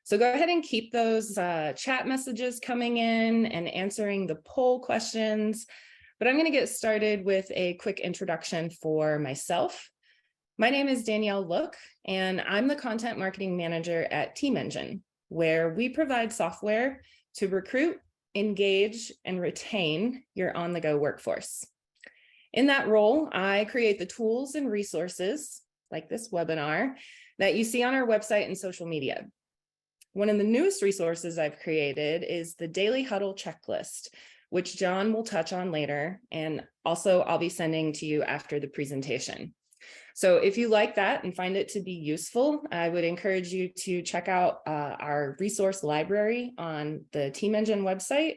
So go ahead and keep those chat messages coming in and answering the poll questions. But I'm going to get started with a quick introduction for myself. My name is Danielle Look, and I'm the content marketing manager at Team Engine, where we provide software to recruit, engage, and retain your on-the-go workforce. In that role, I create the tools and resources, like this webinar, that you see on our website and social media. One of the newest resources I've created is the Daily Huddle Checklist, which John will touch on later, and also I'll be sending to you after the presentation. So if you like that and find it to be useful, I would encourage you to check out our resource library on the Team Engine website.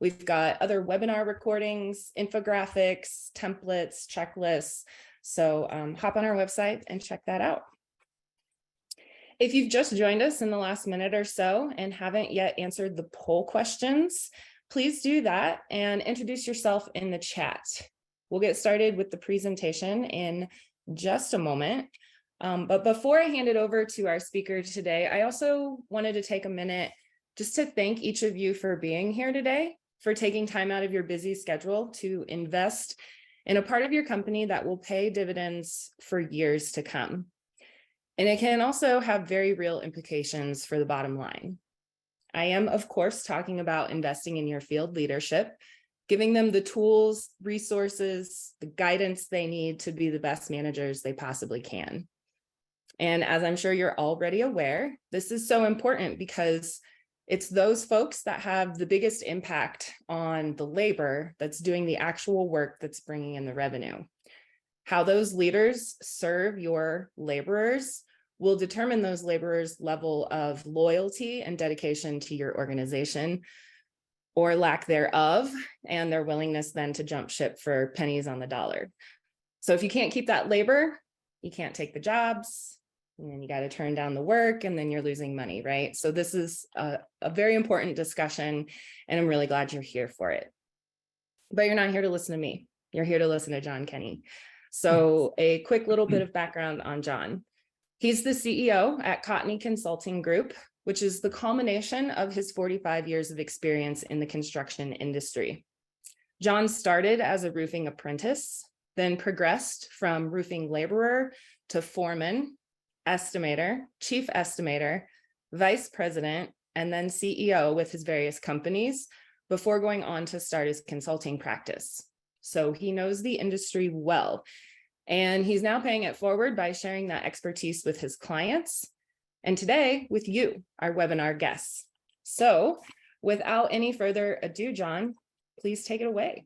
We've got other webinar recordings, infographics, templates, checklists. So hop on our website and check that out. If you've just joined us in the last minute or so and haven't yet answered the poll questions, please do that and introduce yourself in the chat. We'll get started with the presentation in just a moment. But before I hand it over to our speaker today, I also wanted to take a minute just to thank each of you for being here today, for taking time out of your busy schedule to invest in a part of your company that will pay dividends for years to come. And it can also have very real implications for the bottom line. I am, of course, talking about investing in your field leadership, giving them the tools, resources, the guidance they need to be the best managers they possibly can. And as I'm sure you're already aware, this is so important because it's those folks that have the biggest impact on the labor that's doing the actual work that's bringing in the revenue. How those leaders serve your laborers will determine those laborers' level of loyalty and dedication to your organization, or lack thereof, and their willingness then to jump ship for pennies on the dollar. So if you can't keep that labor, you can't take the jobs, and then you got to turn down the work, and then you're losing money, right? So this is a very important discussion, and I'm really glad you're here for it. But you're not here to listen to me. You're here to listen to John Kenny. So a quick little bit of background on John. He's the CEO at Cottney Consulting Group, which is the culmination of his 45 years of experience in the construction industry. John started as a roofing apprentice, then progressed from roofing laborer to foreman, estimator, chief estimator, vice president, and then CEO with his various companies before going on to start his consulting practice. So he knows the industry well. And he's now paying it forward by sharing that expertise with his clients, and today with you, our webinar guests. So without any further ado, John, please take it away.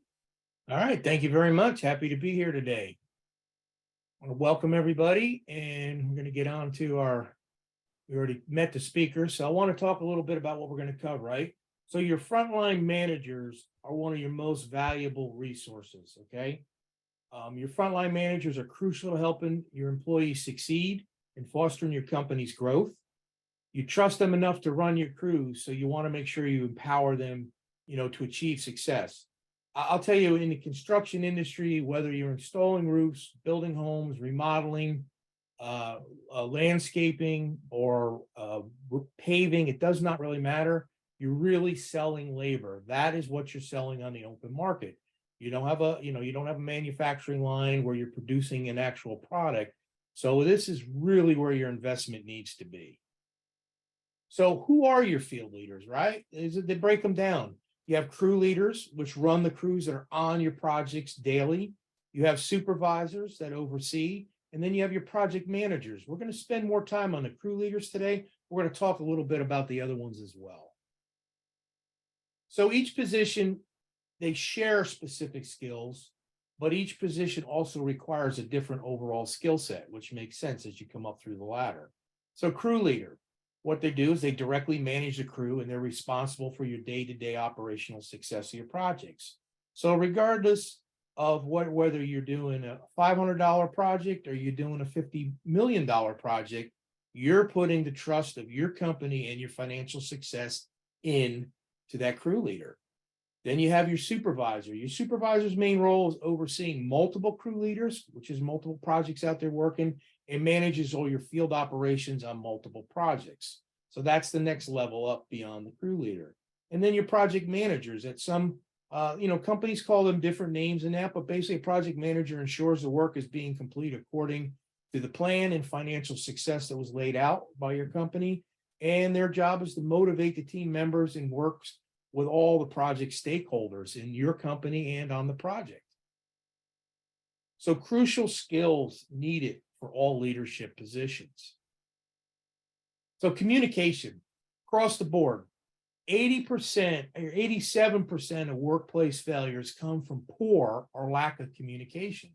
All right, thank you very much. Happy to be here today. I want to welcome everybody, and we're going to get on to we already met the speakers, so I want to talk a little bit about what we're going to cover, right? So your frontline managers are one of your most valuable resources, okay? Your frontline managers are crucial to helping your employees succeed and fostering your company's growth. You trust them enough to run your crews, so you want to make sure you empower them, to achieve success. I'll tell you, in the construction industry, whether you're installing roofs, building homes, remodeling, landscaping, or paving, it does not really matter. You're really selling labor. That is what you're selling on the open market. You don't have a manufacturing line where you're producing an actual product. So this is really where your investment needs to be. So who are your field leaders, right? They break them down. You have crew leaders, which run the crews that are on your projects daily. You have supervisors that oversee, and then you have your project managers. We're going to spend more time on the crew leaders today. We're going to talk a little bit about the other ones as well. So each position, they share specific skills, but each position also requires a different overall skill set, which makes sense as you come up through the ladder. So crew leader, what they do is they directly manage the crew, and they're responsible for your day-to-day operational success of your projects. So regardless of whether you're doing a $500 project or you're doing a $50 million project, you're putting the trust of your company and your financial success in to that crew leader. Then you have your supervisor. Your supervisor's main role is overseeing multiple crew leaders, which is multiple projects out there working, and manages all your field operations on multiple projects. So that's the next level up beyond the crew leader. And then your project managers at some, companies call them different names and that, but basically a project manager ensures the work is being complete according to the plan and financial success that was laid out by your company. And their job is to motivate the team members and works with all the project stakeholders in your company and on the project. So crucial skills needed for all leadership positions. So communication across the board, 80% or 87% of workplace failures come from poor or lack of communication.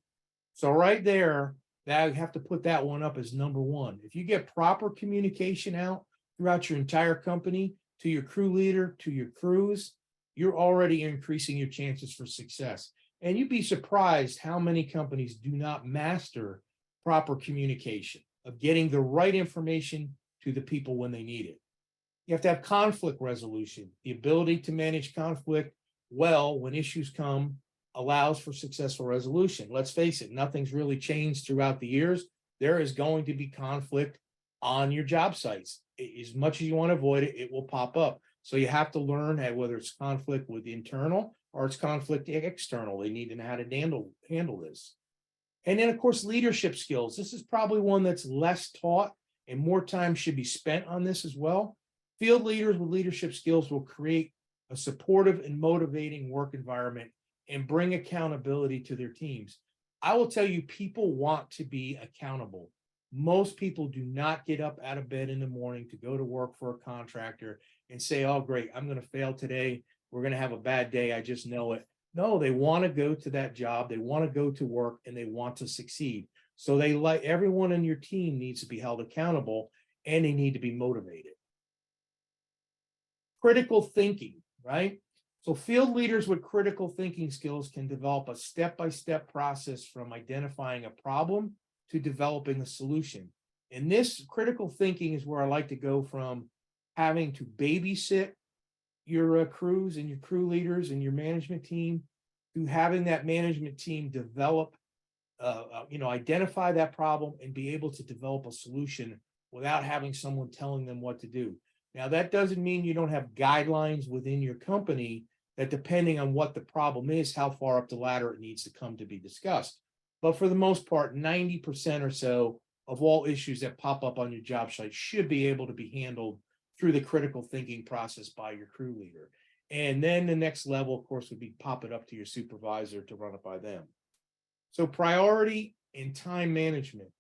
So right there, that I have to put that one up as number one. If you get proper communication out throughout your entire company, to your crew leader, to your crews, you're already increasing your chances for success. And you'd be surprised how many companies do not master proper communication of getting the right information to the people when they need it. You have to have conflict resolution. The ability to manage conflict well when issues come allows for successful resolution. Let's face it, nothing's really changed throughout the years. There is going to be conflict on your job sites. As much as you want to avoid it, it will pop up. So you have to learn whether it's conflict with internal or it's conflict external. They need to know how to handle this. And then, of course, leadership skills. This is probably one that's less taught and more time should be spent on this as well. Field leaders with leadership skills will create a supportive and motivating work environment and bring accountability to their teams. I will tell you, people want to be accountable. Most people do not get up out of bed in the morning to go to work for a contractor and say, oh, great, I'm going to fail today. We're going to have a bad day. I just know it. No, they want to go to that job. They want to go to work and they want to succeed. So they like everyone in your team needs to be held accountable and they need to be motivated. Critical thinking, right? So field leaders with critical thinking skills can develop a step-by-step process from identifying a problem to developing a solution. And this critical thinking is where I like to go from having to babysit your crews and your crew leaders and your management team to having that management team develop, identify that problem and be able to develop a solution without having someone telling them what to do. Now, that doesn't mean you don't have guidelines within your company that depending on what the problem is, how far up the ladder it needs to come to be discussed. But for the most part, 90% or so of all issues that pop up on your job site should be able to be handled through the critical thinking process by your crew leader. And then the next level, of course, would be pop it up to your supervisor to run it by them. So priority and time management.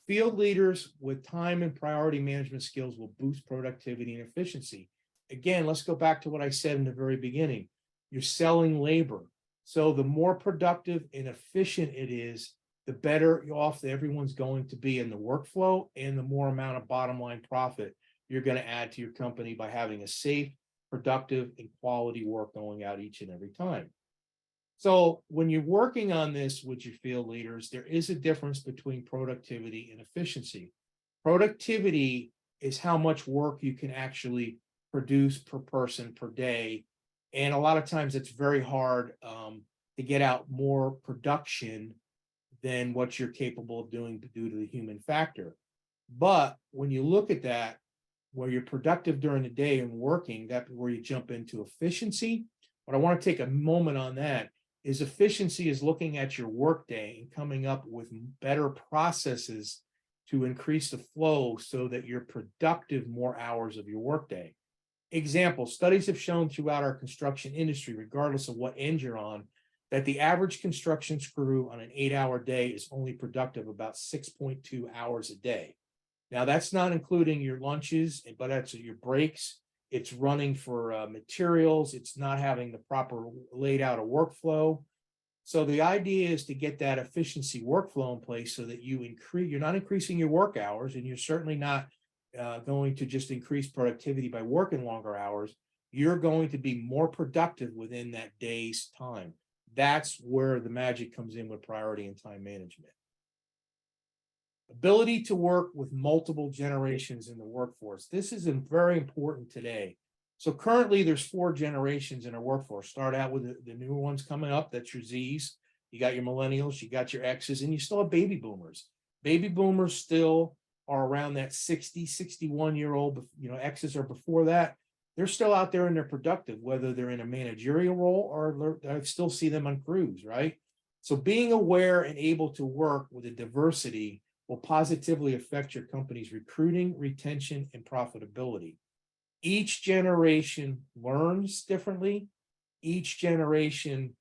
Field leaders with time and priority management skills will boost productivity and efficiency. Again, let's go back to what I said in the very beginning. You're selling labor. So the more productive and efficient it is, the better off everyone's going to be in the workflow and the more amount of bottom line profit you're going to add to your company by having a safe, productive, and quality work going out each and every time. So when you're working on this with your field leaders, there is a difference between productivity and efficiency. Productivity is how much work you can actually produce per person per day. And a lot of times it's very hard to get out more production than what you're capable of doing due to the human factor. But when you look at that, where you're productive during the day and working, that's where you jump into efficiency. But I want to take a moment on that. Is efficiency is looking at your workday and coming up with better processes to increase the flow so that you're productive more hours of your workday. Example, studies have shown throughout our construction industry, regardless of what end you're on, that the average construction crew on an 8-hour day is only productive about 6.2 hours a day. Now, that's not including your lunches, but that's your breaks. It's running for materials. It's not having the proper laid out a workflow. So the idea is to get that efficiency workflow in place so that you're not increasing your work hours, and you're certainly not going to just increase productivity by working longer hours. You're going to be more productive within that day's time. That's where the magic comes in with priority and time management. Ability to work with multiple generations in the workforce. This is very important today. So currently there's 4 generations in our workforce. Start out with the newer ones coming up. That's your Z's. You got your millennials, you got your X's, and you still have baby boomers. Baby boomers still are around that 60, 61-year-old, X's or before that, they're still out there and they're productive, whether they're in a managerial role or I still see them on crews, right? So being aware and able to work with a diversity will positively affect your company's recruiting, retention, and profitability. Each generation learns differently. Each generation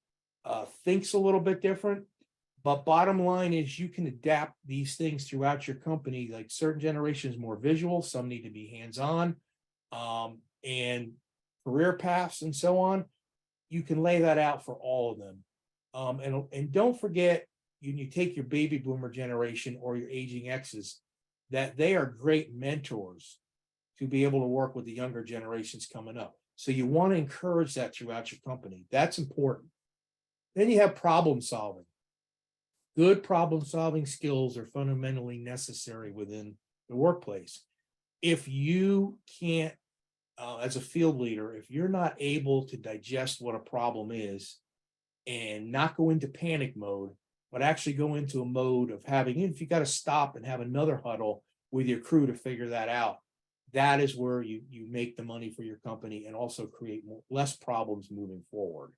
thinks a little bit different. But bottom line is you can adapt these things throughout your company. Like certain generations more visual, some need to be hands-on, and career paths and so on. You can lay that out for all of them. And don't forget, you take your baby boomer generation or your aging X's, that they are great mentors to be able to work with the younger generations coming up. So you want to encourage that throughout your company. That's important. Then you have problem solving. Good problem solving skills are fundamentally necessary within the workplace. If you can't, as a field leader, if you're not able to digest what a problem is and not go into panic mode, but actually go into a mode of having, if you got to stop and have another huddle with your crew to figure that out, that is where you make the money for your company and also create less problems moving forward.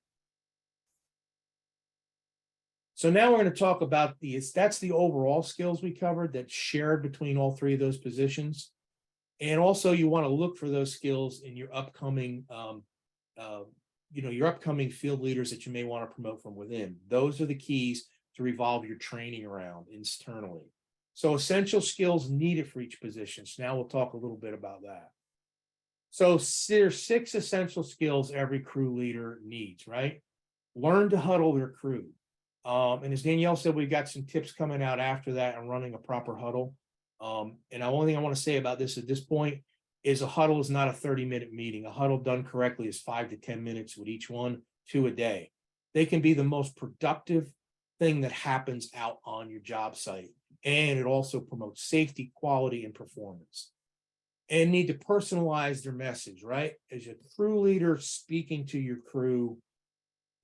So now we're going to talk about that's the overall skills we covered that's shared between all three of those positions. And also you want to look for those skills in your upcoming, your upcoming field leaders that you may want to promote from within. Those are the keys to revolve your training around internally. So essential skills needed for each position. So now we'll talk a little bit about that. So there's 6 essential skills every crew leader needs, right? Learn to huddle their crew. And as Danielle said, we've got some tips coming out after that on running a proper huddle. And the only thing I want to say about this at this point is a huddle is not a 30-minute meeting. A huddle done correctly is 5 to 10 minutes with each one, 2 a day. They can be the most productive thing that happens out on your job site. And it also promotes safety, quality, and performance. And need to personalize their message, right? As a crew leader speaking to your crew,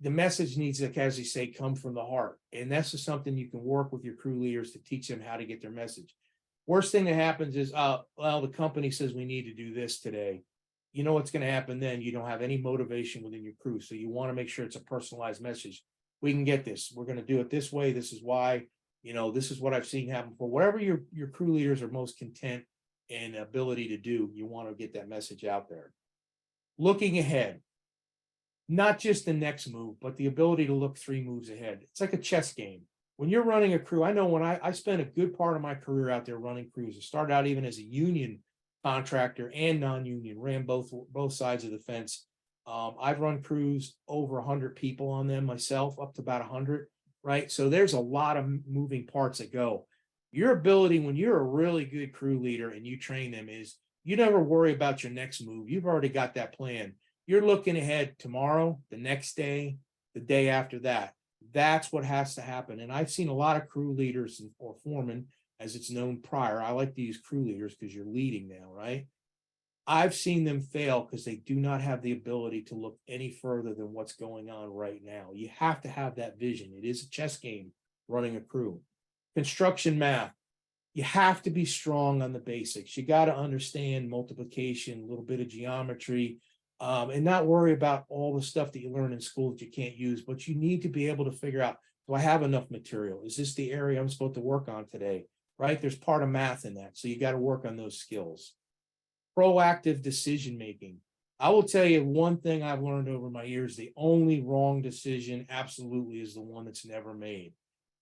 the message needs to, as you say, come from the heart. And that's just something you can work with your crew leaders to teach them how to get their message. Worst thing that happens is, well, the company says we need to do this today. You know what's going to happen then? You don't have any motivation within your crew. So you want to make sure it's a personalized message. We can get this. We're going to do it this way. This is why, this is what I've seen happen. For whatever your crew leaders are most content and ability to do, you want to get that message out there. Looking ahead. Not just the next move, but the ability to look 3 moves ahead. It's like a chess game. When you're running a crew, I know when I spent a good part of my career out there running crews. I started out even as a union contractor and non-union, ran both sides of the fence. I've run crews over 100 people on them myself, up to about 100, right? So there's a lot of moving parts that go. Your ability when you're a really good crew leader and you train them is you never worry about your next move. You've already got that plan. You're looking ahead tomorrow, the next day, the day after that. That's what has to happen. And I've seen a lot of crew leaders or foremen, as it's known prior. I like to use crew leaders because you're leading now, right? I've seen them fail because they do not have the ability to look any further than what's going on right now. You have to have that vision. It is a chess game running a crew. Construction math. You have to be strong on the basics. You got to understand multiplication, a little bit of geometry, and not worry about all the stuff that you learn in school that you can't use, but you need to be able to figure out, do I have enough material? Is this the area I'm supposed to work on today? Right? There's part of math in that. So you got to work on those skills. Proactive decision-making. I will tell you one thing I've learned over my years, the only wrong decision absolutely is the one that's never made.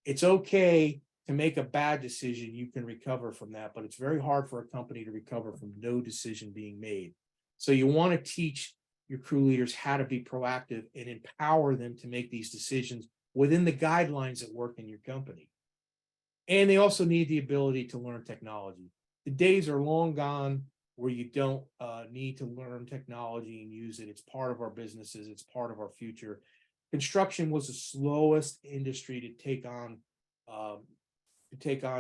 It's okay to make a bad decision. You can recover from that, but it's very hard for a company to recover from no decision being made. So you want to teach your crew leaders how to be proactive and empower them to make these decisions within the guidelines that work in your company. And they also need the ability to learn technology. The days are long gone where you don't need to learn technology and use it. It's part of our businesses. It's part of our future. Construction was the slowest industry to take on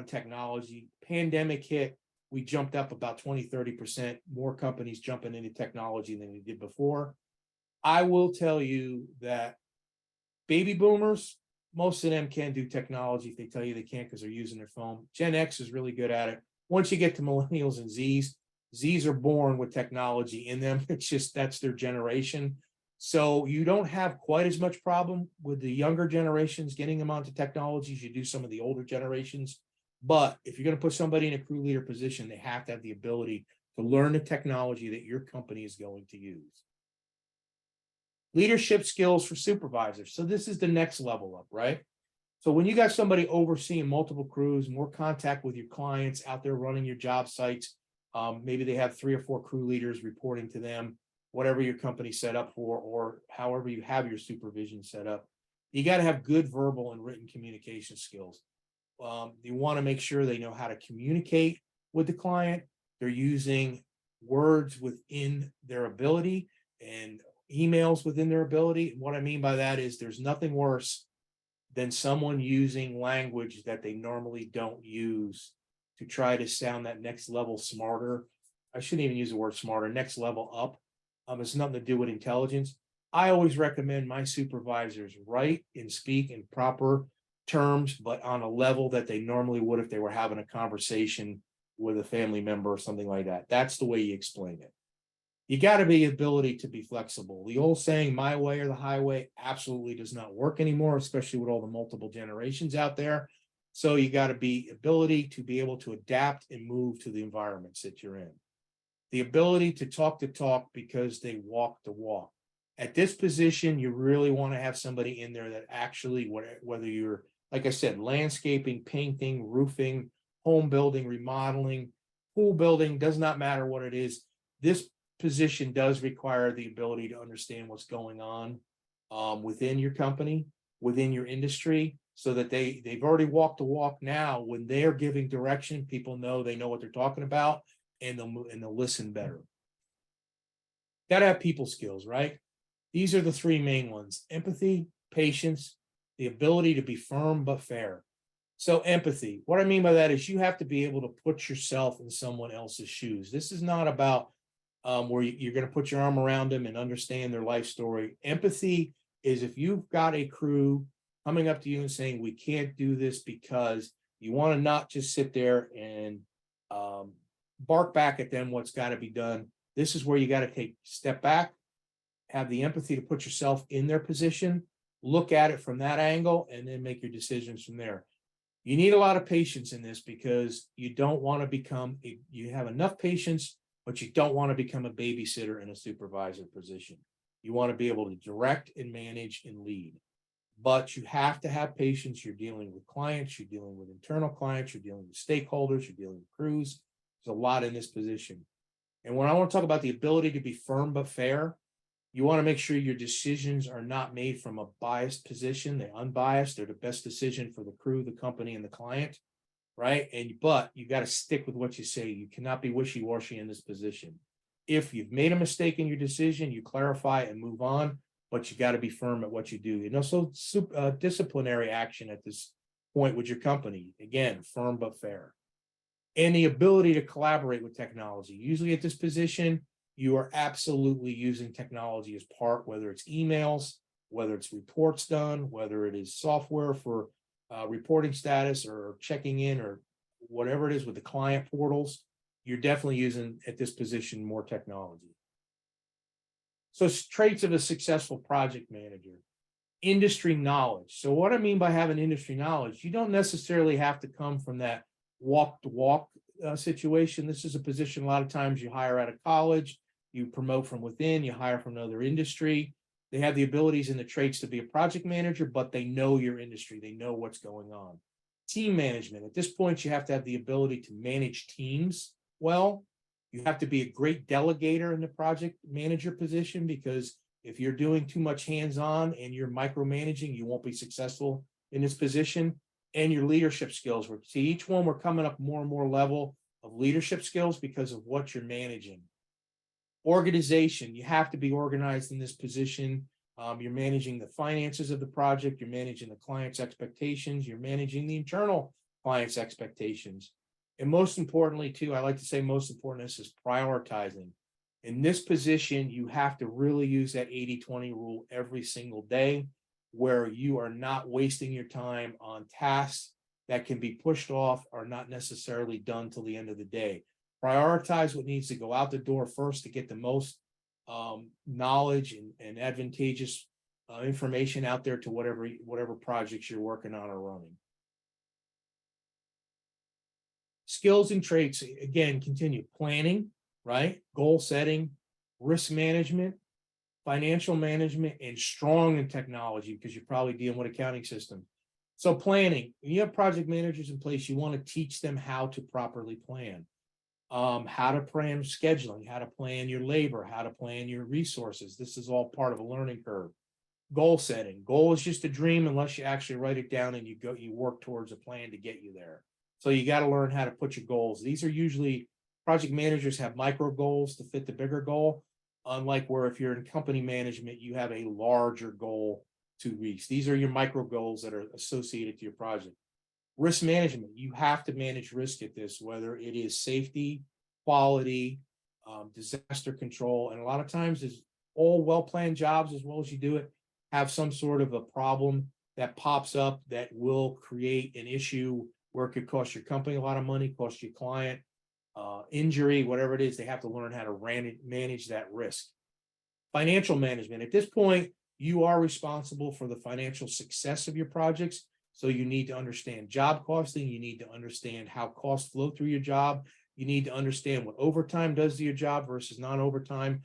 technology. Pandemic hit. We jumped up about 20-30%, more companies jumping into technology than they did before. I will tell you that baby boomers, most of them can't do technology if they tell you they can't because they're using their phone. Gen X is really good at it. Once you get to millennials and Z's are born with technology in them. It's just that's their generation. So you don't have quite as much problem with the younger generations getting them onto technologies. You do some of the older generations. But if you're going to put somebody in a crew leader position, they have to have the ability to learn the technology that your company is going to use. Leadership skills for supervisors. So this is the next level up, right? So when you got somebody overseeing multiple crews, more contact with your clients out there running your job sites, maybe they have 3 or 4 crew leaders reporting to them, whatever your company set up for, or however you have your supervision set up. You got to have good verbal and written communication skills. You want to make sure they know how to communicate with the client. They're using words within their ability and emails within their ability. And what I mean by that is there's nothing worse than someone using language that they normally don't use to try to sound that next level smarter. I shouldn't even use the word smarter, next level up. It's nothing to do with intelligence. I always recommend my supervisors write and speak in proper terms, but on a level that they normally would if they were having a conversation with a family member or something like that. That's the way you explain it. You got to be ability to be flexible. The old saying, my way or the highway, absolutely does not work anymore, especially with all the multiple generations out there. So you got to be ability to be able to adapt and move to the environments that you're in. The ability to talk the talk because they walk the walk. At this position, you really want to have somebody in there that actually, whether you're, like I said, landscaping, painting, roofing, home building, remodeling, pool building, does not matter what it is. This position does require the ability to understand what's going on within your company, within your industry, so that they've already walked the walk. Now, when they're giving direction, people know they know what they're talking about, and they'll listen better. Got to have people skills, right? These are the 3 main ones: empathy, patience, the ability to be firm but fair. So empathy, what I mean by that is you have to be able to put yourself in someone else's shoes. This is not about where you're going to put your arm around them and understand their life story. Empathy is if you've got a crew coming up to you and saying, we can't do this, because you want to not just sit there and bark back at them what's got to be done. This is where you got to take a step back, have the empathy to put yourself in their position, look at it from that angle, and then make your decisions from there. You need a lot of patience in this, because you don't want to become you have enough patience, but you don't want to become a babysitter in a supervisor position. You want to be able to direct and manage and lead, but you have to have patience. You're dealing with clients, you're dealing with internal clients, you're dealing with stakeholders, you're dealing with crews. There's a lot in this position. And when I want to talk about the ability to be firm but fair, you want to make sure your decisions are not made from a biased position. They're unbiased. They're the best decision for the crew, the company, and the client, right? But you got to stick with what you say. You cannot be wishy-washy in this position. If you've made a mistake in your decision, you clarify and move on, but you got to be firm at what you do. And also disciplinary action at this point with your company. Again, firm but fair. And the ability to collaborate with technology. Usually at this position, you are absolutely using technology as part, whether it's emails, whether it's reports done, whether it is software for reporting status or checking in or whatever it is with the client portals. You're definitely using at this position more technology. So traits of a successful project manager: industry knowledge. So what I mean by having industry knowledge, you don't necessarily have to come from that walk to walk situation. This is a position a lot of times you hire out of college, you promote from within, you hire from another industry. They have the abilities and the traits to be a project manager, but they know your industry. They know what's going on. Team management. At this point, you have to have the ability to manage teams well. You have to be a great delegator in the project manager position, because if you're doing too much hands-on and you're micromanaging, you won't be successful in this position. And your leadership skills. See, each one we're coming up more and more level of leadership skills because of what you're managing. Organization, you have to be organized in this position. You're managing the finances of the project, you're managing the client's expectations, you're managing the internal client's expectations. And most importantly, too, I like to say most important is prioritizing. In this position, you have to really use that 80-20 rule every single day, where you are not wasting your time on tasks that can be pushed off are not necessarily done till the end of the day. Prioritize what needs to go out the door first to get the most knowledge and advantageous information out there to whatever projects you're working on or running. Skills and traits, again, continue planning, right? Goal setting, risk management, financial management, and strong in technology, because you're probably dealing with accounting system. So planning, when you have project managers in place, you want to teach them how to properly plan, how to plan scheduling, how to plan your labor, how to plan your resources. This is all part of a learning curve. Goal setting. Goal is just a dream unless you actually write it down and you work towards a plan to get you there. So you got to learn how to put your goals. These are usually, project managers have micro goals to fit the bigger goal. Unlike where if you're in company management, you have a larger goal to reach. These are your micro goals that are associated to your project. Risk management, you have to manage risk at this, whether it is safety, quality, disaster control. And a lot of times is all well-planned jobs, as well as you do it, have some sort of a problem that pops up that will create an issue where it could cost your company a lot of money, cost your client injury, whatever it is. They have to learn how to manage that risk. Financial management. At this point, you are responsible for the financial success of your projects. So you need to understand job costing. You need to understand how costs flow through your job. You need to understand what overtime does to your job versus non-overtime,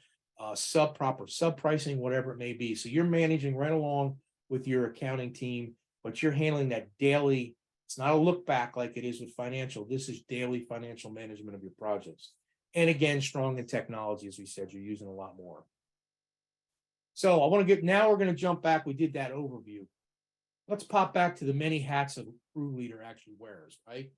proper sub pricing, whatever it may be. So you're managing right along with your accounting team, but you're handling that daily. It's not a look back like it is with financial. This is daily financial management of your projects. And again, strong in technology, as we said, you're using a lot more. So I want to now we're going to jump back. We did that overview. Let's pop back to the many hats a crew leader actually wears, right?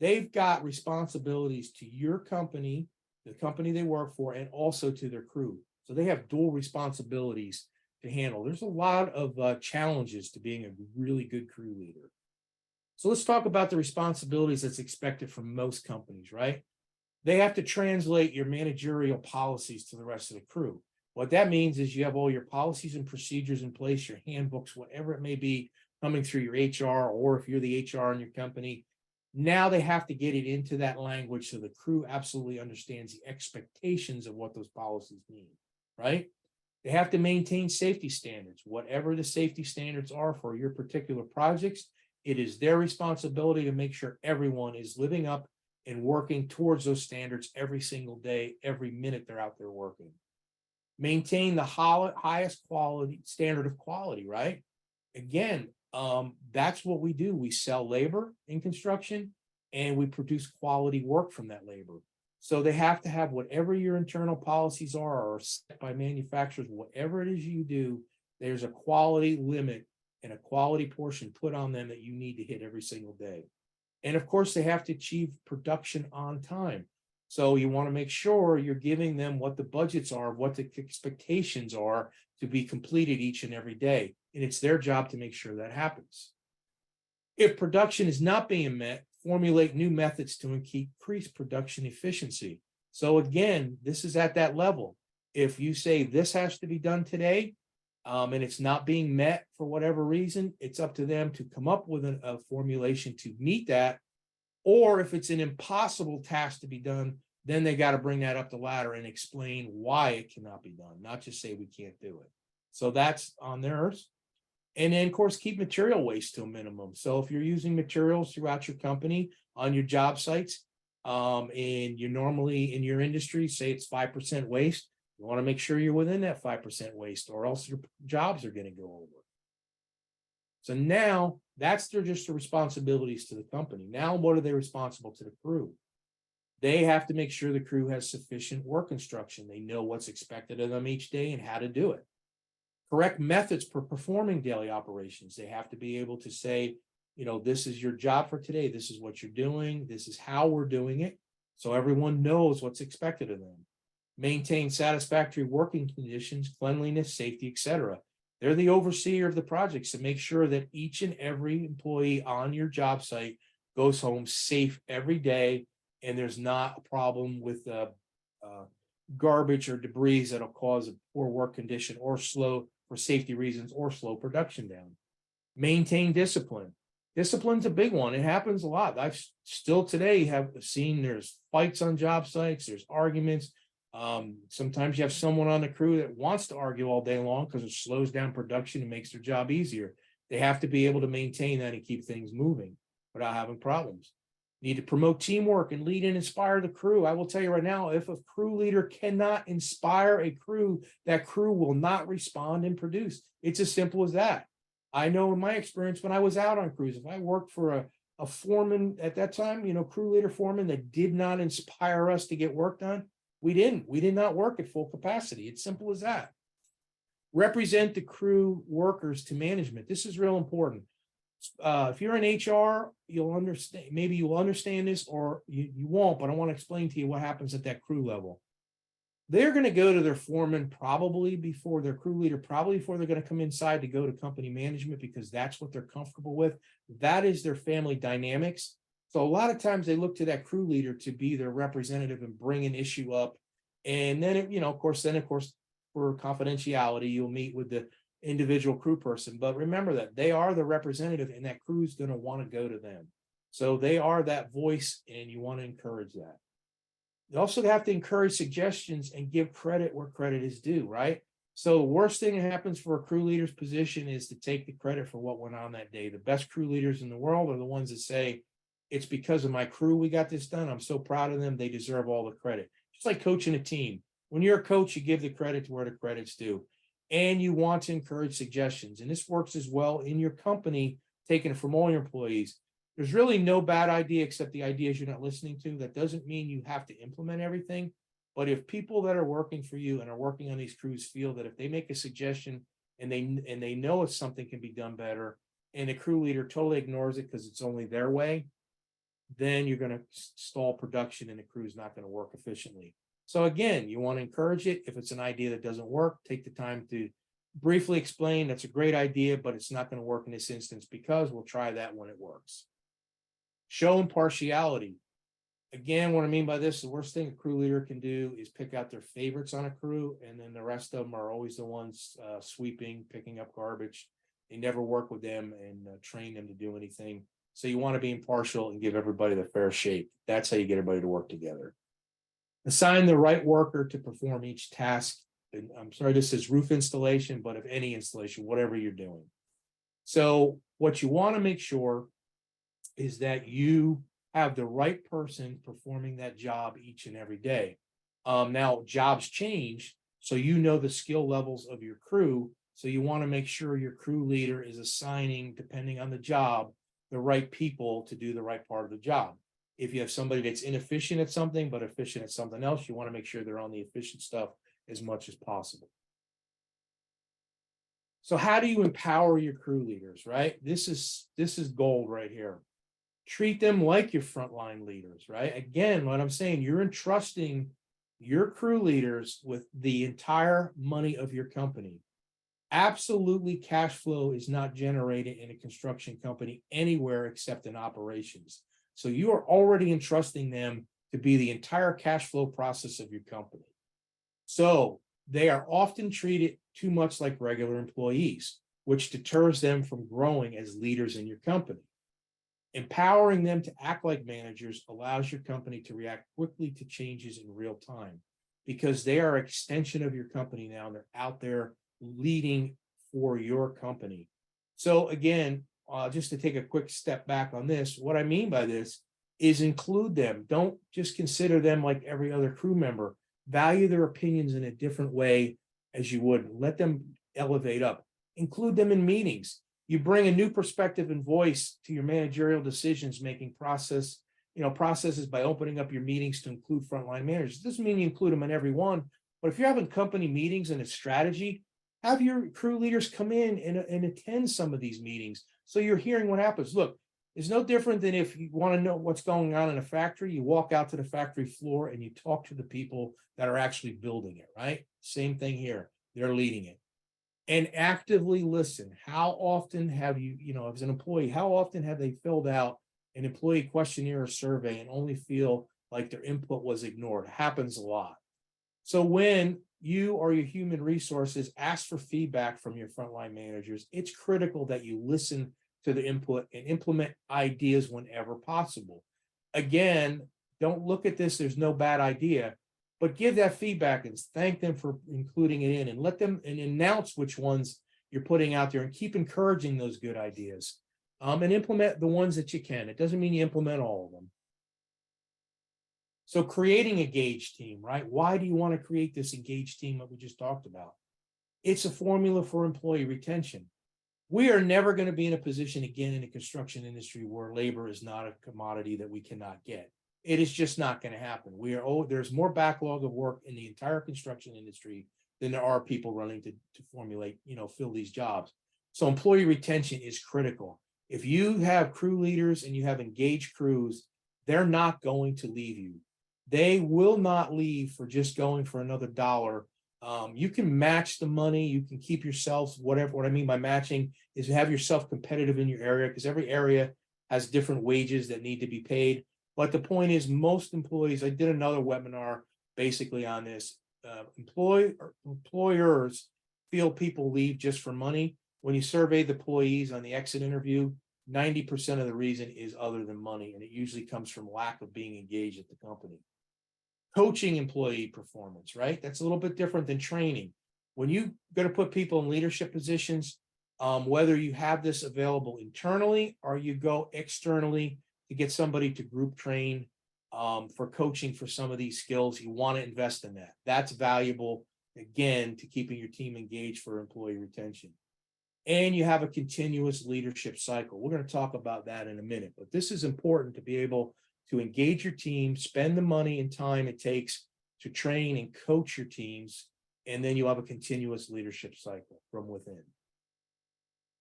They've got responsibilities to your company, the company they work for, and also to their crew. So they have dual responsibilities to handle. There's a lot of challenges to being a really good crew leader. So let's talk about the responsibilities that's expected from most companies, right? They have to translate your managerial policies to the rest of the crew. What that means is you have all your policies and procedures in place, your handbooks, whatever it may be, coming through your HR, or if you're the HR in your company. Now they have to get it into that language so the crew absolutely understands the expectations of what those policies mean, right? They have to maintain safety standards, whatever the safety standards are for your particular projects. It is their responsibility to make sure everyone is living up and working towards those standards every single day, every minute they're out there working. Maintain the highest quality standard of quality, right? Again, that's what we do. We sell labor in construction and we produce quality work from that labor. So they have to have whatever your internal policies are or set by manufacturers, whatever it is you do, there's a quality limit and a quality portion put on them that you need to hit every single day. And of course, they have to achieve production on time. So you want to make sure you're giving them what the budgets are, what the expectations are to be completed each and every day. And it's their job to make sure that happens. If production is not being met, formulate new methods to increase production efficiency. So again, this is at that level. If you say this has to be done today, and it's not being met for whatever reason, it's up to them to come up with a formulation to meet that. Or if it's an impossible task to be done, then they got to bring that up the ladder and explain why it cannot be done, not just say we can't do it. So that's on theirs. And then, of course, keep material waste to a minimum. So if you're using materials throughout your company on your job sites, and you're normally in your industry, say it's 5% waste, you want to make sure you're within that 5% waste, or else your jobs are going to go over. So now that's just the responsibilities to the company. Now, what are they responsible to the crew? They have to make sure the crew has sufficient work instruction. They know what's expected of them each day and how to do it. Correct methods for performing daily operations. They have to be able to say, you know, this is your job for today. This is what you're doing. This is how we're doing it. So everyone knows what's expected of them. Maintain satisfactory working conditions, cleanliness, safety, etc. They're the overseer of the projects to make sure that each and every employee on your job site goes home safe every day, and there's not a problem with garbage or debris that'll cause a poor work condition or slow for safety reasons or slow production down. Maintain discipline. Discipline's a big one. It happens a lot. I've still today have seen there's fights on job sites, there's arguments. Sometimes you have someone on the crew that wants to argue all day long because it slows down production and makes their job easier. They have to be able to maintain that and keep things moving without having problems. Need to promote teamwork and lead and inspire the crew. I will tell you right now, if a crew leader cannot inspire a crew, that crew will not respond and produce. It's as simple as that. I know in my experience when I was out on crews, if I worked for a foreman at that time, crew leader foreman that did not inspire us to get work done, we did not work at full capacity. It's simple as that. Represent the crew workers to management. This is real important. If you're in HR, you'll understand, maybe you'll understand this or you won't, but I want to explain to you what happens at that crew level. They're going to go to their foreman probably before their crew leader, probably before they're going to come inside to go to company management because that's what they're comfortable with. That is their family dynamics. So a lot of times they look to that crew leader to be their representative and bring an issue up. And then, of course, for confidentiality, you'll meet with the individual crew person. But remember that they are the representative and that crew is going to want to go to them. So they are that voice and you want to encourage that. You also have to encourage suggestions and give credit where credit is due, right? So the worst thing that happens for a crew leader's position is to take the credit for what went on that day. The best crew leaders in the world are the ones that say, it's because of my crew we got this done. I'm so proud of them. They deserve all the credit. Just like coaching a team. When you're a coach, you give the credit to where the credit's due. And you want to encourage suggestions. And this works as well in your company, taking it from all your employees. There's really no bad idea except the ideas you're not listening to. That doesn't mean you have to implement everything. But if people that are working for you and are working on these crews feel that if they make a suggestion and they know if something can be done better, and the crew leader totally ignores it because it's only their way, then you're going to stall production and the crew is not going to work efficiently. So again, you want to encourage it. If it's an idea that doesn't work, take the time to briefly explain that's a great idea, but it's not going to work in this instance because we'll try that when it works. Show impartiality. Again, what I mean by this, the worst thing a crew leader can do is pick out their favorites on a crew, and then the rest of them are always the ones sweeping, picking up garbage. They never work with them and train them to do anything. So you want to be impartial and give everybody the fair shake. That's how you get everybody to work together. Assign the right worker to perform each task. And I'm sorry, this is roof installation, but of any installation, whatever you're doing. So what you want to make sure is that you have the right person performing that job each and every day. Now, jobs change, so you know the skill levels of your crew. So you want to make sure your crew leader is assigning, depending on the job, the right people to do the right part of the job. If you have somebody that's inefficient at something, but efficient at something else, you want to make sure they're on the efficient stuff as much as possible. So how do you empower your crew leaders, right? This is gold right here. Treat them like your frontline leaders, right? Again, what I'm saying, you're entrusting your crew leaders with the entire money of your company. Absolutely, cash flow is not generated in a construction company anywhere except in operations. So you are already entrusting them to be the entire cash flow process of your company. So they are often treated too much like regular employees, which deters them from growing as leaders in your company. Empowering them to act like managers allows your company to react quickly to changes in real time because they are an extension of your company now and they're out there leading for your company. So again, just to take a quick step back on this, what I mean by this is include them. Don't just consider them like every other crew member. Value their opinions in a different way as you would. Let them elevate up. Include them in meetings. You bring a new perspective and voice to your managerial decisions making process, processes by opening up your meetings to include frontline managers. It doesn't mean you include them in every one, but if you're having company meetings and a strategy, have your crew leaders come in and attend some of these meetings. So you're hearing what happens. Look, it's no different than if you want to know what's going on in a factory, you walk out to the factory floor and you talk to the people that are actually building it, right? Same thing here. They're leading it. And actively listen. How often have you, as an employee, how often have they filled out an employee questionnaire or survey and only feel like their input was ignored? It happens a lot. So when you or your human resources ask for feedback from your frontline managers, it's critical that you listen to the input and implement ideas whenever possible. Again, don't look at this, there's no bad idea, but give that feedback and thank them for including it in, and let them and announce which ones you're putting out there, and keep encouraging those good ideas. And implement the ones that you can. It doesn't mean you implement all of them. So creating a engaged team, right? Why do you want to create this engaged team that we just talked about? It's a formula for employee retention. We are never going to be in a position again in the construction industry where labor is not a commodity that we cannot get. It is just not going to happen. There's more backlog of work in the entire construction industry than there are people running to formulate, fill these jobs. So employee retention is critical. If you have crew leaders and you have engaged crews, they're not going to leave you. They will not leave for just going for another dollar. You can match the money. You can keep yourselves, whatever. What I mean by matching is have yourself competitive in your area, because every area has different wages that need to be paid. But the point is, most employees, I did another webinar basically on this. Employers feel people leave just for money. When you survey the employees on the exit interview, 90% of the reason is other than money, and it usually comes from lack of being engaged at the company. Coaching employee performance, right? That's a little bit different than training. When you're going to put people in leadership positions, whether you have this available internally or you go externally to get somebody to group train for coaching for some of these skills, you want to invest in that. That's valuable, again, to keeping your team engaged for employee retention. And you have a continuous leadership cycle. We're going to talk about that in a minute, but this is important to be able to engage your team, spend the money and time it takes to train and coach your teams, and then you have a continuous leadership cycle from within.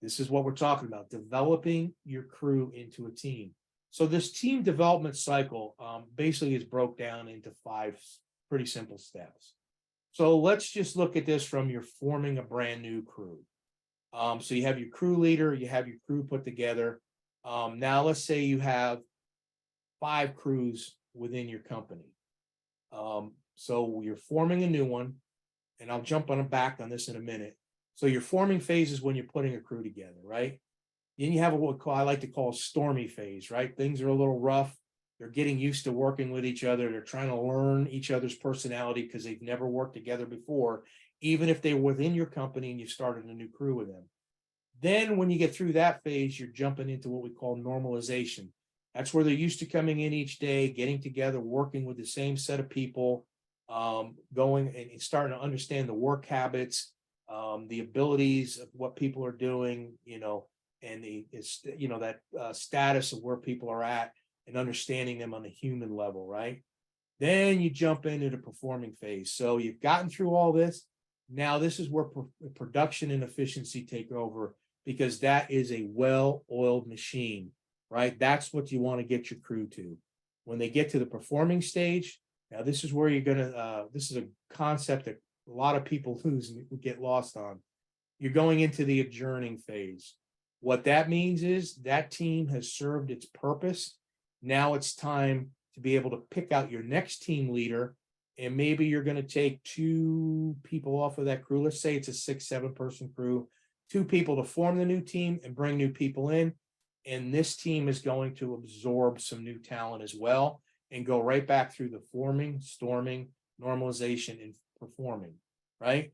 This is what we're talking about, developing your crew into a team. So this team development cycle basically is broke down into 5 pretty simple steps. So let's just look at this from you're forming a brand new crew. So you have your crew leader, you have your crew put together. Now let's say you have 5 crews within your company. So you're forming a new one, and I'll jump back on this in a minute. So your forming phase is when you're putting a crew together, right? Then you have what I like to call a stormy phase, right? Things are a little rough. They're getting used to working with each other. They're trying to learn each other's personality because they've never worked together before, even if they're within your company and you've started a new crew with them. Then when you get through that phase, you're jumping into what we call normalization. That's where they're used to coming in each day, getting together, working with the same set of people, going and starting to understand the work habits, the abilities of what people are doing, and that status of where people are at, and understanding them on a human level, right? Then you jump into the performing phase. So you've gotten through all this. Now this is where production and efficiency take over, because that is a well-oiled machine, right? That's what you want to get your crew to. When they get to the performing stage, now this is where you're gonna, this is a concept that a lot of people get lost on. You're going into the adjourning phase. What that means is that team has served its purpose. Now it's time to be able to pick out your next team leader, and maybe you're going to take 2 people off of that crew. Let's say it's a 6-7 person crew, 2 people to form the new team and bring new people in. And this team is going to absorb some new talent as well and go right back through the forming, storming, normalization, and performing, right?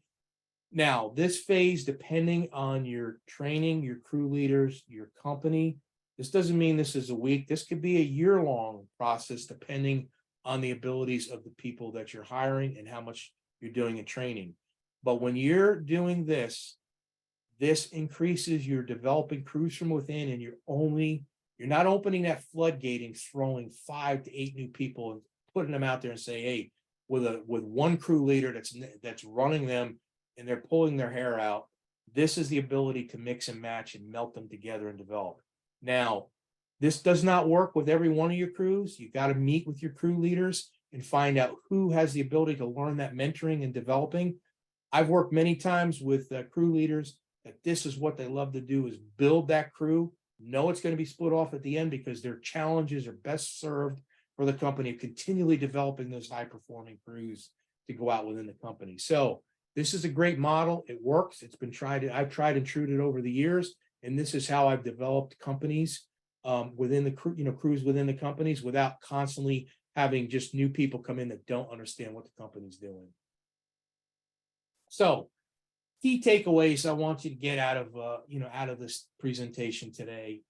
Now, this phase, depending on your training, your crew leaders, your company, this doesn't mean this is a week. This could be a year-long process, depending on the abilities of the people that you're hiring and how much you're doing in training. But when you're doing this increases your developing crews from within, and you're not opening that floodgate and throwing 5 to 8 new people and putting them out there and say, hey, with one crew leader that's running them and they're pulling their hair out. This is the ability to mix and match and melt them together and develop. Now, this does not work with every one of your crews. You got to meet with your crew leaders and find out who has the ability to learn that mentoring and developing. I've worked many times with crew leaders that this is what they love to do, is build that crew. Know it's going to be split off at the end because their challenges are best served for the company of continually developing those high performing crews to go out within the company. So this is a great model. It works. It's been tried. I've tried and true it over the years, And this is how I've developed companies within the crews within the companies without constantly having just new people come in that don't understand what the company's doing. So key takeaways I want you to get out of out of this presentation today.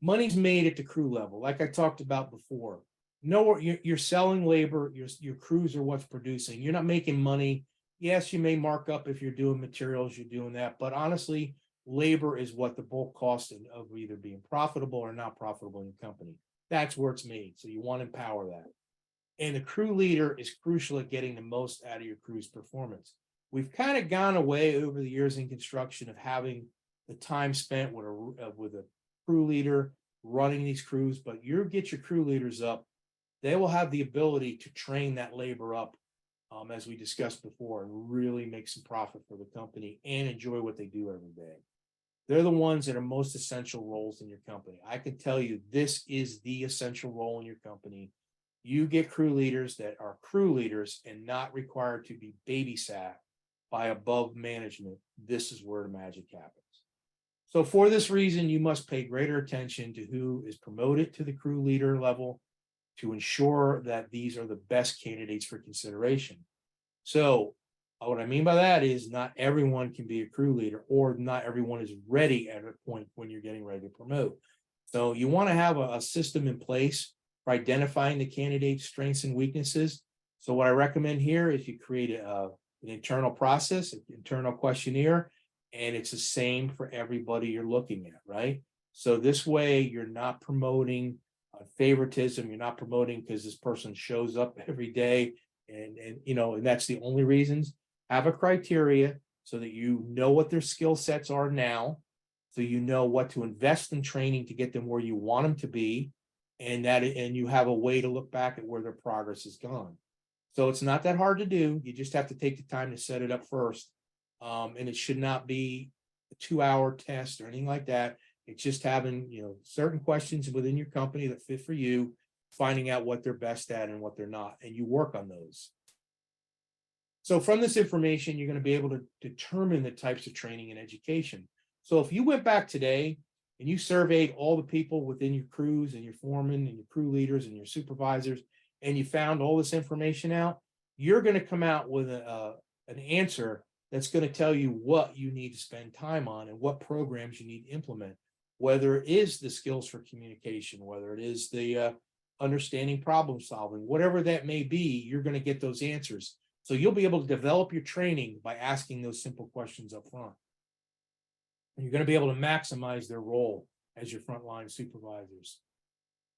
Money's made at the crew level, like I talked about before. No, you're selling labor. Your crews are what's producing. You're not making money. Yes, you may mark up if you're doing materials. You're doing that, but honestly, labor is what the bulk cost of either being profitable or not profitable in your company. That's where it's made. So you want to empower that. And the crew leader is crucial at getting the most out of your crew's performance. We've kind of gone away over the years in construction of having the time spent with a crew leader running these crews, but you get your crew leaders up, they will have the ability to train that labor up, as we discussed before, and really make some profit for the company and enjoy what they do every day. They're the ones that are most essential roles in your company. I can tell you this is the essential role in your company. You get crew leaders that are crew leaders and not required to be babysat by above management. This is where the magic happens. So for this reason, you must pay greater attention to who is promoted to the crew leader level to ensure that these are the best candidates for consideration. So what I mean by that is not everyone can be a crew leader, or not everyone is ready at a point when you're getting ready to promote. So you want to have a system in place for identifying the candidate's strengths and weaknesses. So what I recommend here is you create an internal process, an internal questionnaire, and it's the same for everybody you're looking at, right? So this way you're not promoting favoritism. You're not promoting because this person shows up every day and that's the only reasons. Have a criteria so that you know what their skill sets are now, so you know what to invest in training to get them where you want them to be, and you have a way to look back at where their progress has gone. So it's not that hard to do. You just have to take the time to set it up first. And it should not be a 2-hour test or anything like that. It's just having, certain questions within your company that fit for you, finding out what they're best at and what they're not, and you work on those. So from this information, you're going to be able to determine the types of training and education. So if you went back today and you surveyed all the people within your crews and your foremen and your crew leaders and your supervisors, and you found all this information out, you're going to come out with an answer that's going to tell you what you need to spend time on and what programs you need to implement, whether it is the skills for communication, whether it is the understanding problem solving, whatever that may be, you're going to get those answers. So you'll be able to develop your training by asking those simple questions up front. And you're going to be able to maximize their role as your frontline supervisors.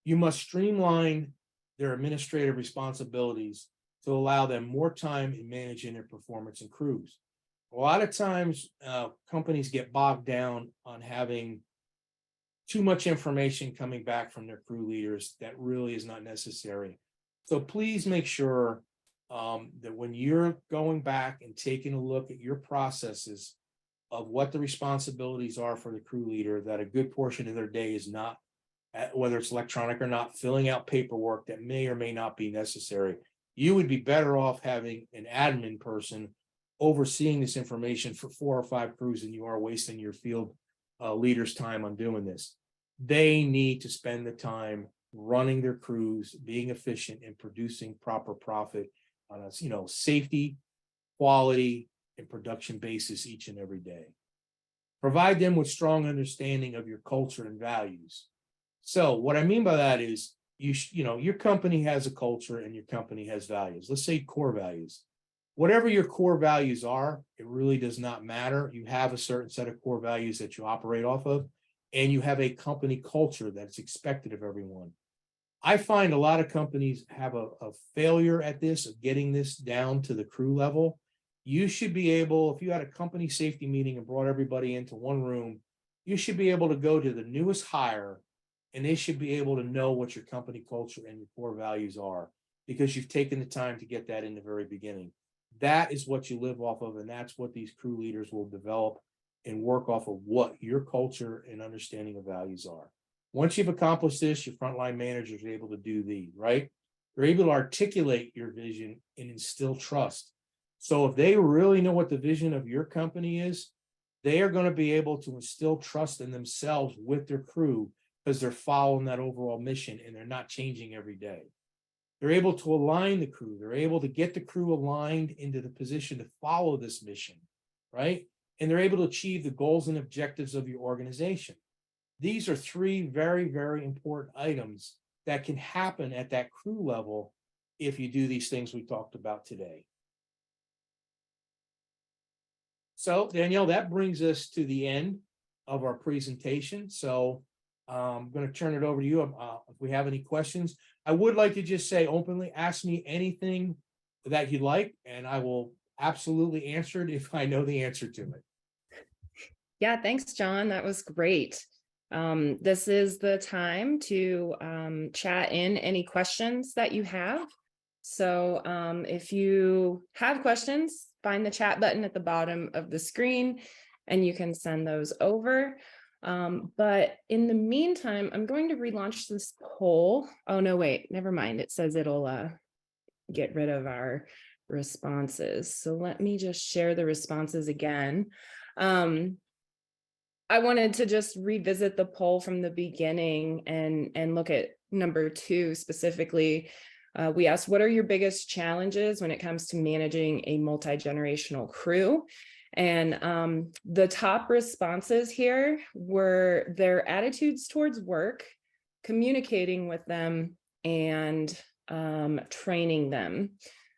You must streamline their administrative responsibilities to allow them more time in managing their performance and crews. A lot of times, companies get bogged down on having too much information coming back from their crew leaders that really is not necessary. So please make sure that when you're going back and taking a look at your processes of what the responsibilities are for the crew leader, that a good portion of their day is not, whether it's electronic or not, filling out paperwork that may or may not be necessary. You would be better off having an admin person overseeing this information for 4 or 5 crews than you are wasting your field leaders' time on doing this. They need to spend the time running their crews, being efficient, and producing proper profit on a safety, quality, and production basis each and every day. Provide them with strong understanding of your culture and values. So what I mean by that is your company has a culture and your company has values. Let's say core values. Whatever your core values are, it really does not matter. You have a certain set of core values that you operate off of, and you have a company culture that's expected of everyone. I find a lot of companies have a failure at this, of getting this down to the crew level. You should be able, if you had a company safety meeting and brought everybody into one room, you should be able to go to the newest hire and they should be able to know what your company culture and your core values are, because you've taken the time to get that in the very beginning. That is what you live off of, and that's what these crew leaders will develop and work off of, what your culture and understanding of values are. Once you've accomplished this, your frontline managers are able to do these, right? They're able to articulate your vision and instill trust. So if they really know what the vision of your company is, they are going to be able to instill trust in themselves with their crew because they're following that overall mission and they're not changing every day. They're able to align the crew. They're able to get the crew aligned into the position to follow this mission, right? And they're able to achieve the goals and objectives of your organization. These are three very, very important items that can happen at that crew level if you do these things we talked about today. So, Danielle, that brings us to the end of our presentation. So I'm going to turn it over to you. If we have any questions, I would like to just say openly, ask me anything that you'd like, and I will absolutely answer it if I know the answer to it. Yeah, thanks, John. That was great. This is the time to chat in any questions that you have. So if you have questions, find the chat button at the bottom of the screen and you can send those over. But in the meantime, I'm going to relaunch this poll. Oh, no, wait, never mind. It says it'll get rid of our responses. So let me just share the responses again. I wanted to just revisit the poll from the beginning and look at number 2 specifically. We asked, what are your biggest challenges when it comes to managing a multi-generational crew? And the top responses here were their attitudes towards work, communicating with them, and training them.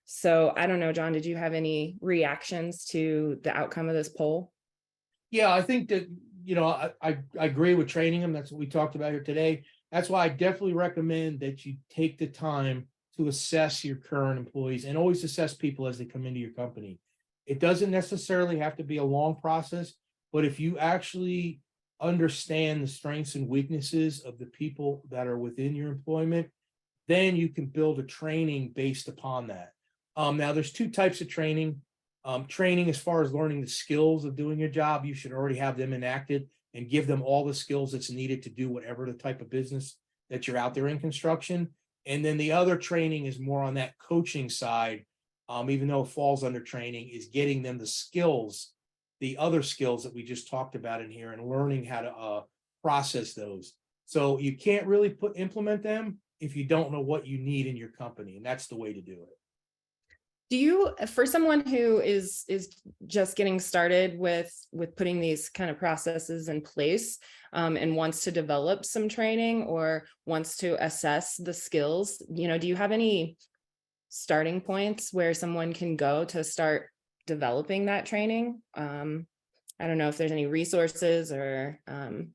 So I don't know, John, did you have any reactions to the outcome of this poll? Yeah, I think that, I agree with training them. That's what we talked about here today. That's why I definitely recommend that you take the time to assess your current employees and always assess people as they come into your company. It doesn't necessarily have to be a long process, but if you actually understand the strengths and weaknesses of the people that are within your employment, then you can build a training based upon that. Now, there's 2 types of training. Training as far as learning the skills of doing your job, you should already have them enacted and give them all the skills that's needed to do whatever the type of business that you're out there in construction. And then the other training is more on that coaching side, even though it falls under training, is getting them the skills, the other skills that we just talked about in here and learning how to process those. So you can't really implement them if you don't know what you need in your company, and that's the way to do it. Do you, for someone who is just getting started with putting these kind of processes in place and wants to develop some training or wants to assess the skills, do you have any starting points where someone can go to start developing that training? I don't know if there's any resources or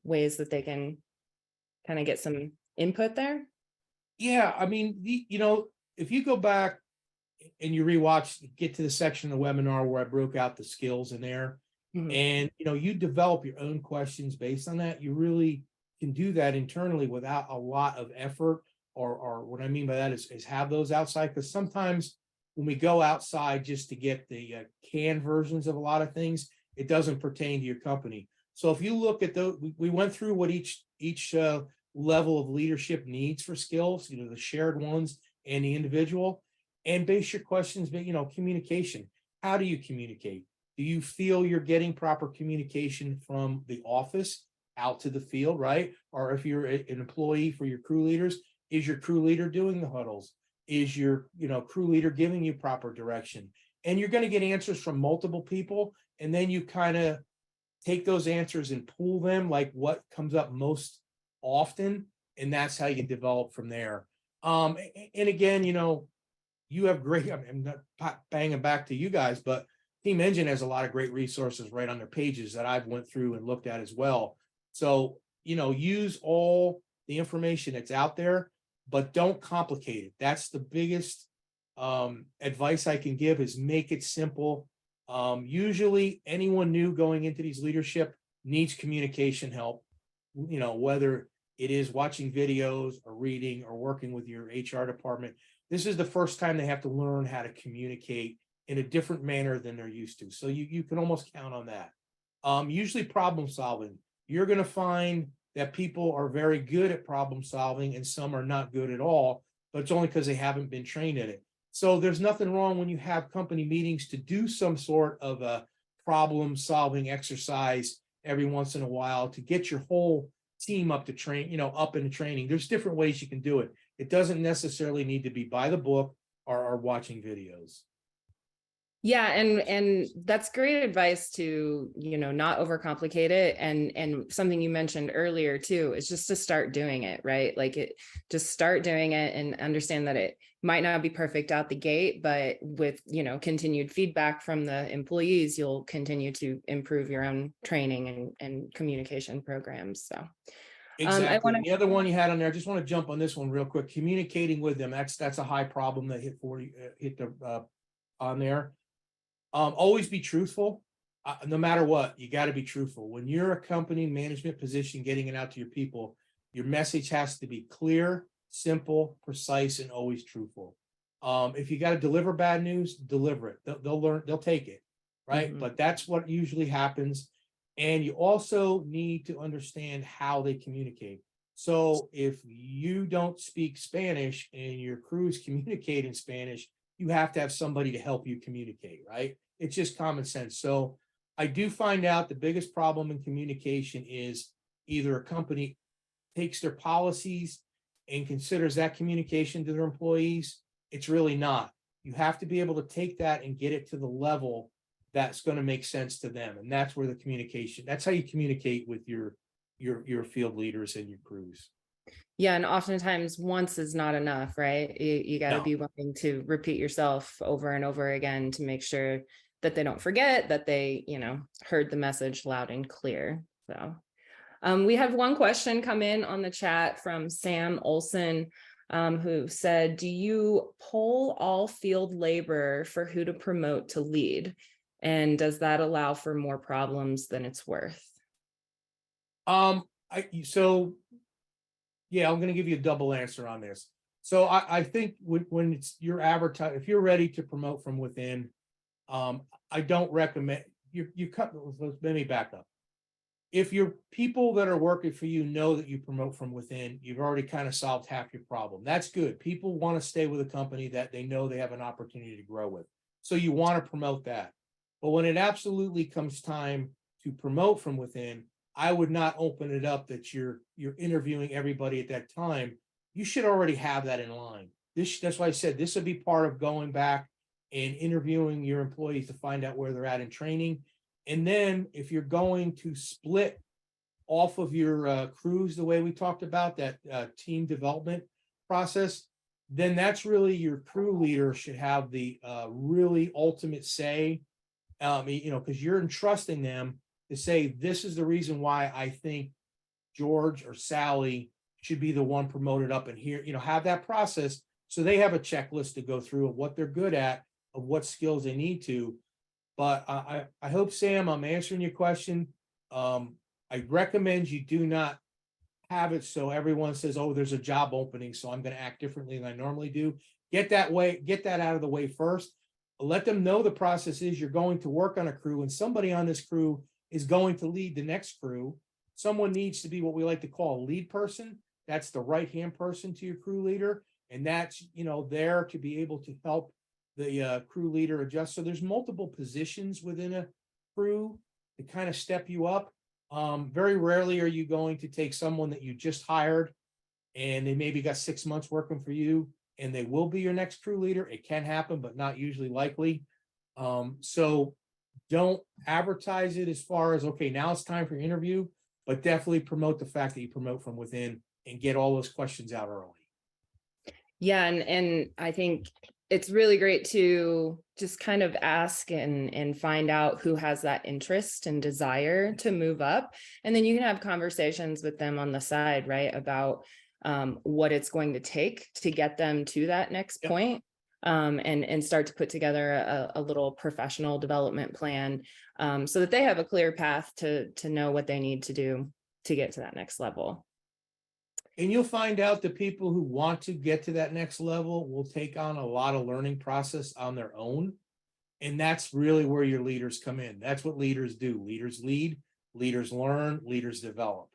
ways that they can kind of get some input there. Yeah, I mean, if you go back and you rewatch, get to the section of the webinar where I broke out the skills in there, and you develop your own questions based on that, you really can do that internally without a lot of effort. Or what I mean by that is have those outside, because sometimes when we go outside just to get the canned versions of a lot of things, it doesn't pertain to your company. So if you look at those, we went through what each level of leadership needs for skills, the shared ones and the individual, and base your questions, communication. How do you communicate? Do you feel you're getting proper communication from the office out to the field, right? Or if you're an employee for your crew leaders, is your crew leader doing the huddles? Is your, crew leader giving you proper direction? And you're going to get answers from multiple people. And then you kind of take those answers and pool them, like what comes up most often. And that's how you develop from there. And again, you have great, I'm not banging back to you guys, but Team Engine has a lot of great resources right on their pages that I've went through and looked at as well. So, use all the information that's out there, but don't complicate it. That's the biggest advice I can give, is make it simple. Usually anyone new going into these leadership needs communication help, whether it is watching videos or reading or working with your HR department. This is the first time they have to learn how to communicate in a different manner than they're used to. So you can almost count on that. Usually problem solving, you're going to find that people are very good at problem solving and some are not good at all, but it's only because they haven't been trained in it. So there's nothing wrong when you have company meetings to do some sort of a problem solving exercise every once in a while to get your whole team up to train, up into training. There's different ways you can do it. It doesn't necessarily need to be by the book or watching videos. Yeah, and that's great advice to, not overcomplicate it. And something you mentioned earlier too is just to start doing it, right? Just start doing it and understand that it might not be perfect out the gate, but with, continued feedback from the employees, you'll continue to improve your own training and communication programs. So Exactly. The other one you had on there, I just want to jump on this one real quick. Communicating with them, that's a high problem that hit on there. Always be truthful. No matter what, you got to be truthful. When you're a company management position, getting it out to your people, your message has to be clear, simple, precise, and always truthful. If you got to deliver bad news, deliver it. They'll learn, they'll take it, right? Mhm. But that's what usually happens. And you also need to understand how they communicate. So if you don't speak Spanish and your crews communicate in Spanish, you have to have somebody to help you communicate, right? It's just common sense. So I do find out the biggest problem in communication is either a company takes their policies and considers that communication to their employees. It's really not. You have to be able to take that and get it to the level that's going to make sense to them. And that's where the communication, that's how you communicate with your field leaders and your crews. Yeah, and oftentimes once is not enough, right? You got to No. be willing to repeat yourself over and over again to make sure that they don't forget that they, heard the message loud and clear. So we have one question come in on the chat from Sam Olson, who said, do you poll all field labor for who to promote to lead? And does that allow for more problems than it's worth? Yeah, I'm going to give you a double answer on this. So I think when it's your advertise, if you're ready to promote from within, I don't recommend you cut. Let me back up. If your people that are working for you know that you promote from within, you've already kind of solved half your problem. That's good. People want to stay with a company that they know they have an opportunity to grow with. So you want to promote that. But when it absolutely comes time to promote from within, I would not open it up that you're interviewing everybody at that time. You should already have that in line. That's why I said this would be part of going back and interviewing your employees to find out where they're at in training. And then if you're going to split off of your crews the way we talked about that team development process, then that's really your crew leader should have the really ultimate say. Because you're entrusting them to say, this is the reason why I think George or Sally should be the one promoted up and here, have that process. So they have a checklist to go through of what they're good at, of what skills they need to. But I hope, Sam, I'm answering your question. I recommend you do not have it so everyone says, oh, there's a job opening, so I'm going to act differently than I normally do. Get that out of the way first. Let them know the process is you're going to work on a crew and somebody on this crew is going to lead the next crew. Someone needs to be what we like to call a lead person. That's the right-hand person to your crew leader. And that's, there to be able to help the crew leader adjust. So there's multiple positions within a crew to kind of step you up. Very rarely are you going to take someone that you just hired and they maybe got 6 months working for you and they will be your next crew leader. It can happen, but not usually likely. So don't advertise it as far as, okay, now it's time for your interview, but definitely promote the fact that you promote from within and get all those questions out early. Yeah, and I think it's really great to just kind of ask and find out who has that interest and desire to move up. And then you can have conversations with them on the side, right, about what it's going to take to get them to that next point. And start to put together a little professional development plan so that they have a clear path to know what they need to do to get to that next level. And you'll find out the people who want to get to that next level will take on a lot of learning process on their own. And that's really where your leaders come in. That's what leaders do. Leaders lead, leaders learn, leaders develop.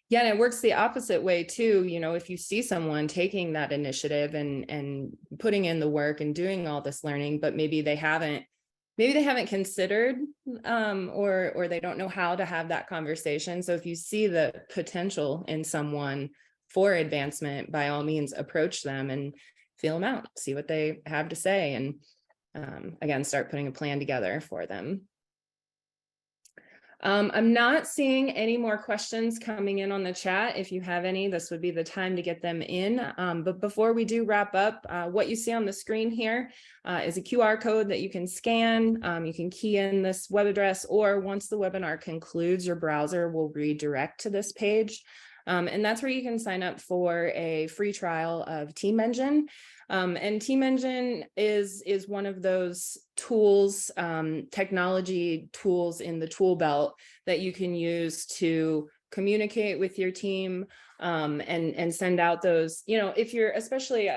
Yeah, and it works the opposite way too. If you see someone taking that initiative and putting in the work and doing all this learning, but maybe they haven't maybe they haven't considered or they don't know how to have that conversation. So if you see the potential in someone for advancement, by all means approach them and feel them out, see what they have to say, and again, start putting a plan together for them. I'm not seeing any more questions coming in on the chat. If you have any, this would be the time to get them in. But before we do wrap up, what you see on the screen here is a QR code that you can scan. You can key in this web address, or once the webinar concludes, your browser will redirect to this page. And that's where you can sign up for a free trial of Team Engine. And Team Engine is one of those tools, technology tools in the tool belt that you can use to communicate with your team and send out those, if you're especially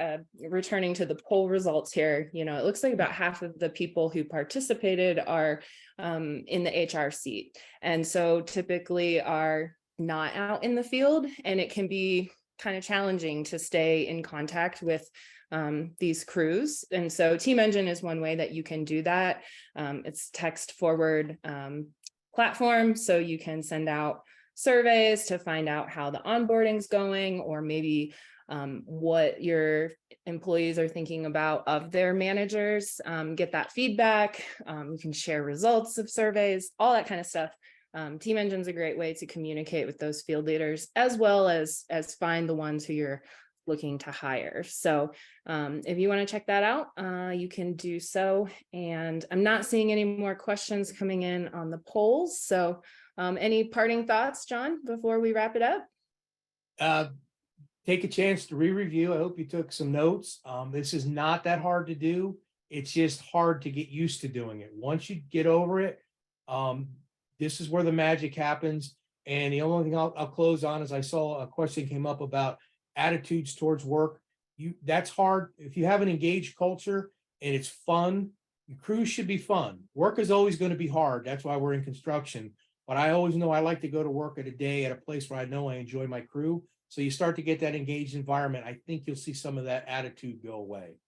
returning to the poll results here, it looks like about half of the people who participated are in the HR seat. And so typically are not out in the field, and it can be kind of challenging to stay in contact with these crews. And so Team Engine is one way that you can do that. It's text forward platform, so you can send out surveys to find out how the onboarding's going, or maybe what your employees are thinking about of their managers, get that feedback. You can share results of surveys, all that kind of stuff. Team Engine's a great way to communicate with those field leaders, as well as find the ones who you're looking to hire. So if you want to check that out, you can do so. And I'm not seeing any more questions coming in on the polls. So any parting thoughts, John, before we wrap it up? Take a chance to re-review. I hope you took some notes. This is not that hard to do. It's just hard to get used to doing it. Once you get over it, this is where the magic happens. And the only thing I'll close on is I saw a question came up about attitudes towards work. That's hard. If you have an engaged culture and it's fun, your crews should be fun. Work is always going to be hard. That's why we're in construction. But I always know I like to go to work at a day at a place where I know I enjoy my crew. So you start to get that engaged environment. I think you'll see some of that attitude go away.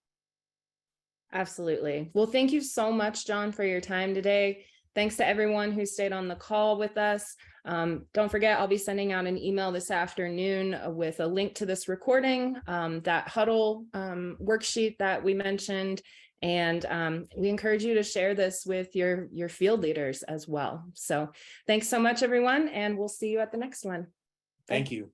Absolutely. Well, thank you so much, John, for your time today. Thanks to everyone who stayed on the call with us. Don't forget, I'll be sending out an email this afternoon with a link to this recording, that huddle worksheet that we mentioned. And we encourage you to share this with your field leaders as well. So thanks so much, everyone, and we'll see you at the next one. Thank you.